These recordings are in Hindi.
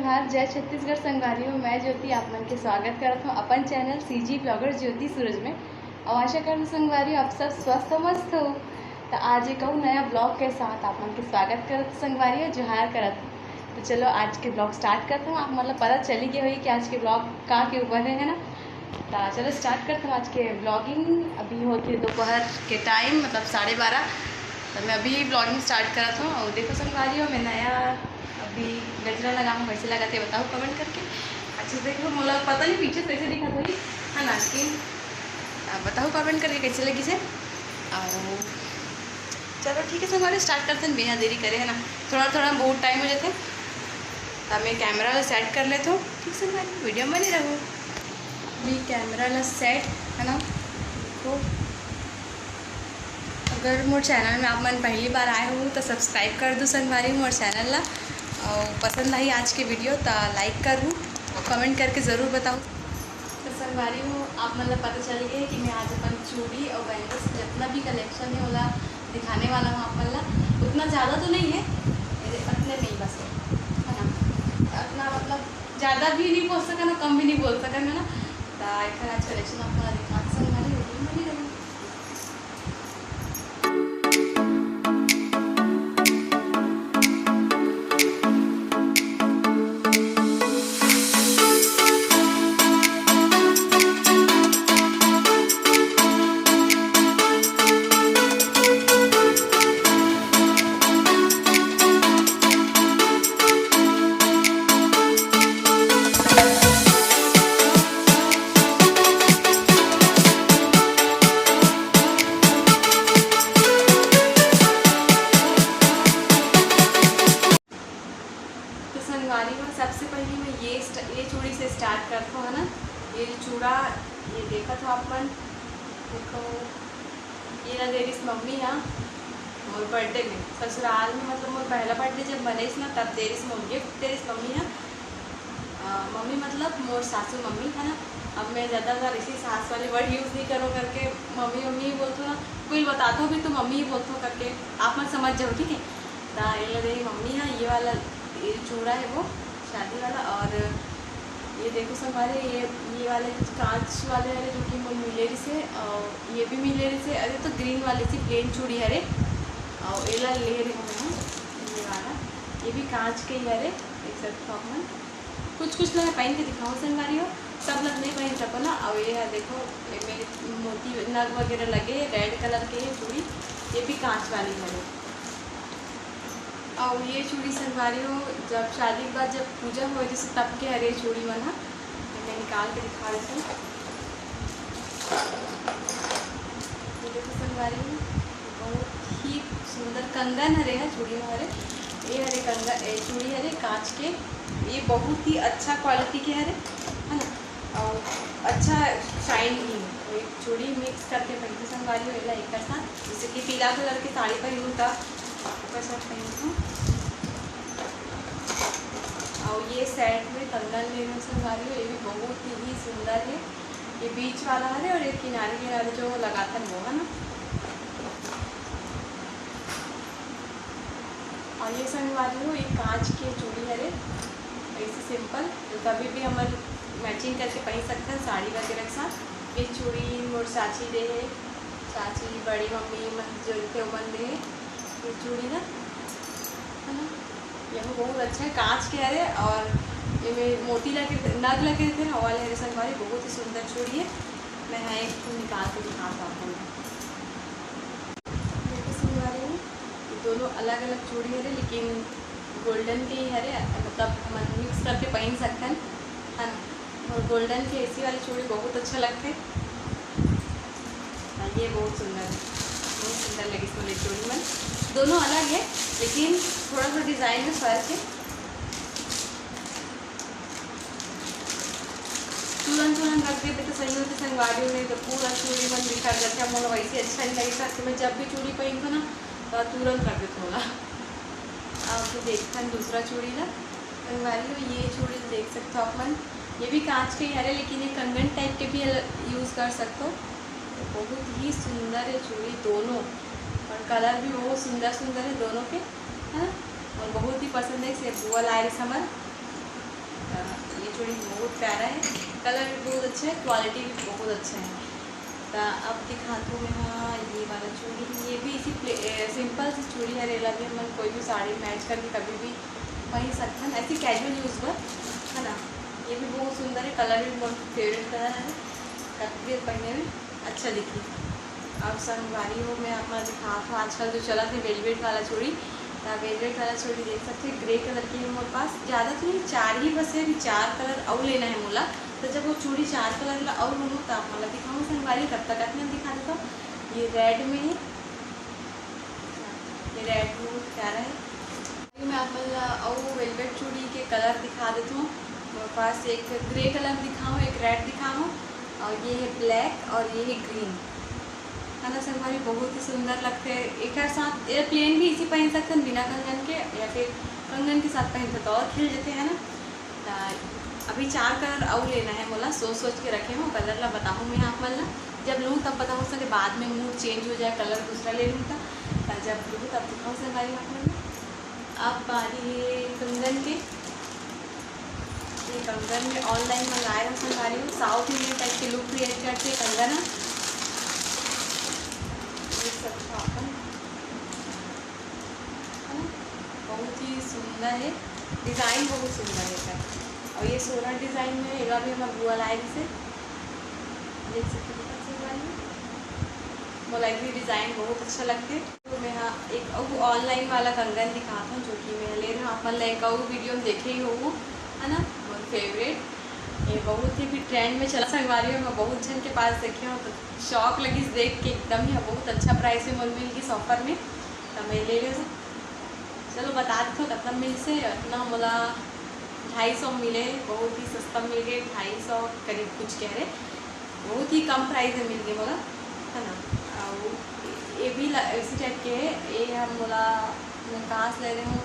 जोहार जय छत्तीसगढ़ संगवारियों। मैं ज्योति आप मन के स्वागत करत हूँ अपन चैनल सीजी ब्लॉगर ज्योति सूरज में। और आशा कर संगवारियों आप सब स्वस्थ मस्त हो। तो आज एक और नया ब्लॉग के साथ आप मन के स्वागत करत संगवारियों, जोहार करत। तो चलो आज के ब्लॉग स्टार्ट करते हूँ। आप मतलब पता चली गई हुई कि आज के ब्लॉग का के ऊपर है ना। तो चलो स्टार्ट करते हैं आज के ब्लॉगिंग। अभी होती है दोपहर के टाइम, मतलब 12:30। तो मैं अभी ब्लॉगिंग स्टार्ट करता हूँ। और देखो संगवारियों मैं नया अभी गजरा लगा हूँ, कैसे लगाते बताओ कमेंट करके। अच्छा देखो मोला पता नहीं पीछे कैसे दिखा हुई है ना, कि बताओ कमेंट करके कैसे लगी से। और चलो ठीक है संगवारी स्टार्ट करते हैं, बिना देरी करे है ना। थोड़ा थोड़ा बहुत टाइम हो जाते। अब मैं कैमरा ला सेट कर लेता हूँ। ठीक संगवारी वीडियो में नहीं रहो। अभी कैमरा ला सेट है ना। तो अगर मोर चैनल में आप मन पहली बार आए हो तो सब्सक्राइब कर दो संगवारी मोर चैनल ला। और पसंद आई आज के वीडियो तो लाइक करूँ और कमेंट करके ज़रूर बताओ। तो संगवारी हूँ आप मतलब पता चल गया कि मैं आज अपन चूड़ी और बैंगल्स जितना भी कलेक्शन है वाला दिखाने वाला हूँ। आप मतलब उतना ज़्यादा तो नहीं है, इतने नहीं बस है ना। अपना मतलब ज़्यादा भी नहीं बोल सका ना, कम भी नहीं बोल सका है ना। तो एक आज कलेक्शन आपको दिखा संगवारी वीडियो में नहीं रहूँ। संगवारी में सबसे पहले मैं ये चूड़ी से स्टार्ट करता हूँ है ना। ये चूड़ा ये देखा था आप मन, देखो ये ना देरी मम्मी यहाँ मोर बर्थडे में ससुराल में, मतलब मोर पहला बर्थडे जब बने ना तब देरी मोर गिफ्ट देरी मम्मी यहाँ। मम्मी मतलब मोर सासू मम्मी है ना। अब मैं ज़्यादातर इसी सास वाले वर्ड यूज़ नहीं करूँ करके मम्मी मम्मी ही बोलते हो ना। कोई बताता हो भी तो मम्मी ही बोलते हो करके आप मत समझ जाओ ठीक है। तो ये देरी मम्मी यहाँ ये वाला ये चूड़ा है वो शादी वाला। और ये देखो संगवारी ये वाले कांच वाले है जो कि मिलेरी से, और ये भी मिलेरी से। अरे तो ग्रीन वाले से प्लेन चूड़ी है। और ये ले रही हूँ मैं ये वाला, ये भी कांच के ही है। एक सब मन कुछ कुछ ना पहन के दिखाऊँ संगवारी हो, सब लोग नहीं पहन सको ना। और ये है देखो ये मेरे मोती नग वगैरह लगे रेड कलर के ये चूड़ी, ये भी कांच वाली है। और ये चूड़ी संगवारी हो जब शादी के बाद जब पूजा हो जैसे तब के हरे चूड़ी बना मैं निकाल के दिखा रही हूँ। देखो संगवारी हो बहुत ही सुंदर कंगन हरे है चूड़ी हमारे। ये हरे कंगन चूड़ी हरे कांच के, ये बहुत ही अच्छा क्वालिटी के हरे है ना। और अच्छा शाइन भी है। चूड़ी मिक्स करके पहनती संगवारी हो एक साथ, जैसे कि पीला कलर की साड़ी पहनूँ था साथ पहनूँ। और ये सेट में कंगन ले रही संगवारी हो, ये भी बहुत ही सुंदर है। ये बीच वाला है और एक किनारे किनारे जो लगाता है वो है ना। और ये संगवारी हो एक कांच की चूड़ी है ऐसी सिंपल, तो कभी भी हम मैचिंग करके पहन सकते हैं साड़ी वगैरह के साथ। ये चूड़ी मोर चाची दे है, चाची बड़ी मम्मी मन जो थे मन दे ये चूड़ी ना है ना। यह बहुत अच्छा है कांच के हरे। और ये में मोती लगे नग लगे थे ना वाले हरे संगवारी, बहुत ही सुंदर चूड़ी है। मैं यहाँ एक निकाल के दिखाता हूँ संगवारी में। दोनों अलग अलग चूड़ी है लेकिन गोल्डन के ही हरे, मतलब हम मिक्स करके पहन सकते हैं है ना। और गोल्डन के ऐसी वाली चूड़ी बहुत अच्छा लगते हैं। ये बहुत सुंदर है, बहुत सुंदर लगी इसमें चूड़ी में। दोनों अलग है लेकिन थोड़ा सा डिज़ाइन में फर्क है। तुरंत रख देते तो सही होती संगवारी में, तो पूरा चूड़ी मन बिखर जाता है। मुझे वैसे अच्छा नहीं लगेगा कि मैं जब भी चूड़ी पहनूँ ना तो तुरंत रख देता होगा। अब तो देखते हैं दूसरा चूड़ी ना संगवारी हो। ये चूड़ी देख सकते हो आप मन, ये भी कांच के ही है लेकिन ये कंगन टाइप के भी यूज़ कर सकते हो। बहुत ही सुंदर है चूड़ी दोनों, और कलर भी बहुत सुंदर सुंदर है दोनों के है ना। और बहुत ही पसंद है इसे बुआ लाए समर चूड़ी बहुत प्यारा है, कलर भी बहुत अच्छा है, क्वालिटी भी बहुत अच्छा है। तो अब दिखाती हूँ मैं। हाँ, ये वाला चूड़ी, ये भी इसी सिंपल सी चूड़ी है। रेला भी हम कोई भी साड़ी मैच करके कभी भी पहन सकते हैं, ऐसी कैजुअल यूज़ पर, है ना। ये भी बहुत सुंदर है, कलर भी बहुत फेवरेट कलर है, कभी पहनने में अच्छा दिखी। अब संगवारी हो मैं अपना दिखा था आजकल जो चला था वेलवेट वाला चूड़ी। वेलवेट वाला चूड़ी देख सकते हैं, ग्रे कलर की है मेरे पास। ज़्यादा तो नहीं, 4 ही बस है, 4 कलर और लेना है मोला। तो जब वो चूड़ी 4 कलर ला और लूँ तो आप मतलब दिखाऊँ संगवारी, तब तक अपने दिखा देता हूँ। ये रेड में है, ये रेड बहुत प्यारा है। मैं आप और वेलवेट चूड़ी के कलर दिखा देती हूँ। मेरे पास एक ग्रे कलर दिखाऊँ, एक रेड दिखाऊँ, और ये है ब्लैक और ये है ग्रीन, है ना। संगवारी बहुत ही सुंदर लगते हैं एक साथ। ये प्लेन भी इसी पहन सकते हैं बिना कंगन के, या फिर कंगन के साथ पहनते तो और खिल जाते हैं ना। अभी 4 कलर और लेना है मोला, सोच के रखे हूँ। कलर ला बताऊँ मैं आप मतलब जब लूँ तब बताऊँ सके, बाद में मूड चेंज हो जाए, कलर दूसरा ले लूँ तो जब लूँ तब दिखाऊँ संगवारी आप मतलब। अब बारी है कंगन के। ये कंगन में ऑनलाइन मंगाए रहा संगवारी हूँ, साउथ इंडियन टाइप के लुक क्रिएट करते कंगन है। बहुत ही सुंदर है, डिज़ाइन बहुत सुंदर है। और ये सोलर डिज़ाइन में है, भी हम बुआ लाइन से देख सकते हैं। मोलाई डिज़ाइन बहुत अच्छा लगते है। तो मैं हाँ एक ऑनलाइन वाला कंगन दिखाता हूँ जो कि मैं ले रहा हूँ। आप लाइक वीडियो में देखे ही हो, है ना, बहुत फेवरेट। ये बहुत ही भी ट्रेंड में चला संगवारी में, मैं बहुत जन के पास देखे हूँ तो शौक लगी देख के एकदम ही। बहुत अच्छा प्राइस में मोल मिल गई ऑफर में, तो मैं ले ली। चलो बता देते हो कितना मिल से, इतना मोला 250 मिले, बहुत ही सस्ता मिल गए, 250 करीब कुछ कह रहे, बहुत ही कम प्राइस में मिल गए मोला, है ना। और ये भी इसी टाइप के है। ये हम मोला मैं कहाँ से ले रही हूँ,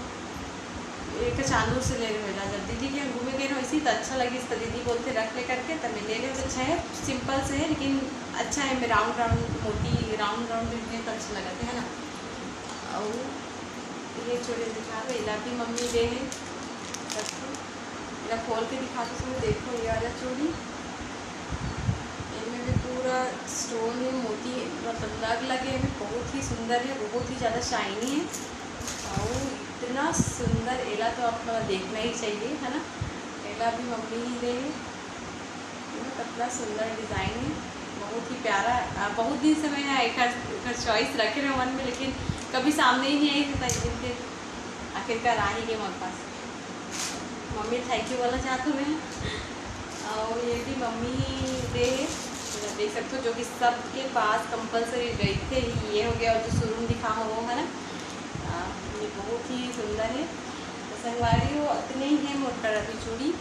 एक चांदूर से ले रहे हो। जब दीदी के यहाँ घूमे गए ना इसी तो अच्छा लगी, इसका दीदी बोलते रख ले करके, तब मैं ले ले। अच्छा है, सिंपल से है लेकिन अच्छा है। मैं राउंड मोटी राउंड तो अच्छा लगा था, है ना। और ये चूड़ी दिखा दो, इला भी मम्मी ले है, इला खोल के दिखा दो सब। देखो ये वाला चूड़ी, इनमें भी पूरा स्टोन है, मोती मतलब लगे है, बहुत ही सुंदर है, बहुत ही ज़्यादा शाइनी है। और इतना सुंदर एला तो आप देखना ही चाहिए, है ना। एला भी मम्मी ही ले है, कितना सुंदर डिज़ाइन है, बहुत ही प्यारा। बहुत दिन से मैं एक चॉइस रखे रहे मन में, लेकिन कभी सामने ही नहीं आई था। एक दिन फिर आखिरकार आ ही गए मेरे पास। मम्मी थैंक यू बोलना चाहती हूँ मैं। और ये भी मम्मी दे है, देख सकते हो, जो कि सबके पास कंपलसरी गई थे। ये हो गया, और जो शुरू में दिखा हो वो, है ना। ये बहुत ही सुंदर है। तो संगवारी हो इतने ही है मोटर अभी चूड़ी।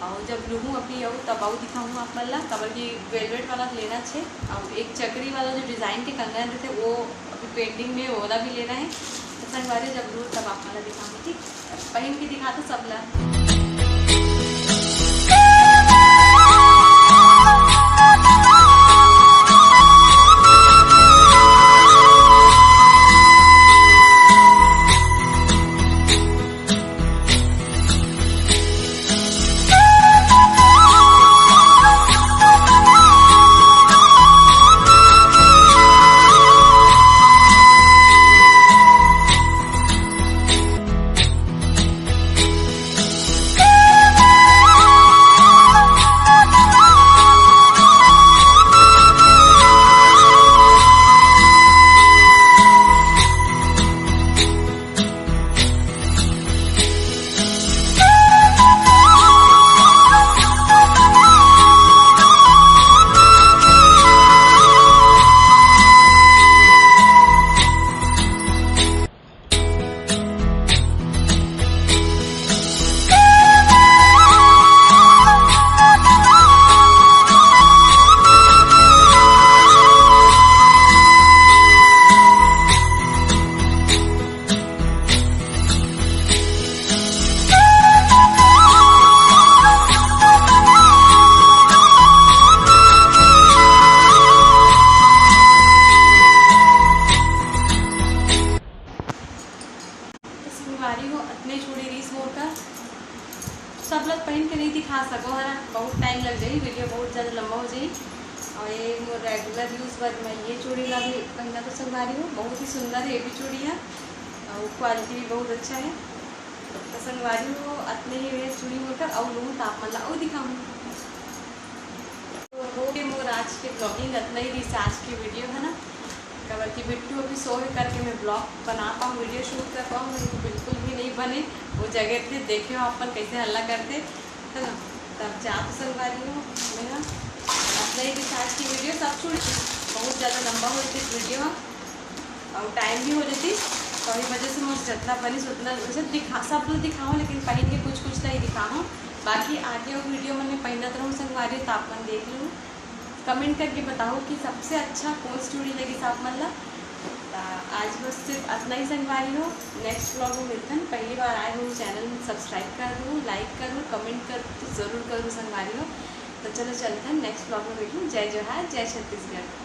और जब लूँ अपनी आऊँ तब आऊँ दिखाऊँ आप मतलब कबर की वेलवेट वाला लेना है। और एक चक्री वाला जो डिज़ाइन के कंगन रहते वो अभी पेंडिंग में, वो वाला भी लेना है। तो संगवारी जब लूँ तब आप वाला दिखाऊँगी, ठीक। पहन के दिखा तो सब ला। बस पहन के नहीं दिखा सको है ना, बहुत टाइम लग जाई, वीडियो बहुत ज़्यादा लंबा हो जाई। और ये मोर रेगुलर यूज़ पर मैं ये चूड़ी ला भी पहना तो संगवा रही हूँ। बहुत ही सुंदर है भी चूड़ी है और क्वालिटी भी बहुत अच्छा है। तो संगवा रही हूँ अपने ही वे चूड़ी मोकर और लूँ ताप मतलब और दिखाऊँ। तो हो गए मोर आज के ब्लॉगिंग इतना ही रही आज की वीडियो है ना। कवर की बिट्टू अभी सो है करके मैं ब्लॉग बना पाऊँ, वीडियो शूट कर पाऊँ, मुझे बिल्कुल भी नहीं बने। वो जगह थे देखे हो अपन कैसे हल्ला करते है ना। तब जा तो संगवा रही हूँ मैं ना अपना ही आज की वीडियो। सब छूट बहुत ज़्यादा लंबा हो जाती वीडियो और टाइम भी हो जाती, तो वही वजह से मुझे जितना बनी उतना वैसे दिखा सब लोग दिखाऊँ, लेकिन पहन के कुछ नहीं दिखाऊँ। बाकी आगे वो वीडियो मैंने पहना तो संगवा रही हूँ, तापमान देख लूँ। कमेंट करके बताओ कि सबसे अच्छा कौन सी चूड़ी लगी साफ मतलब। आज बस सिर्फ इतना ही संगवा रही हो। नेक्स्ट ब्लॉग में मिलते हैं। पहली बार आए हो चैनल में सब्सक्राइब कर दूँ, लाइक करूँ, कमेंट कर तो ज़रूर करूँ संगवा रही हो। तो चलो चलते हैं नेक्स्ट ब्लॉग में मिलूँ। जय जोहार, जय छत्तीसगढ़।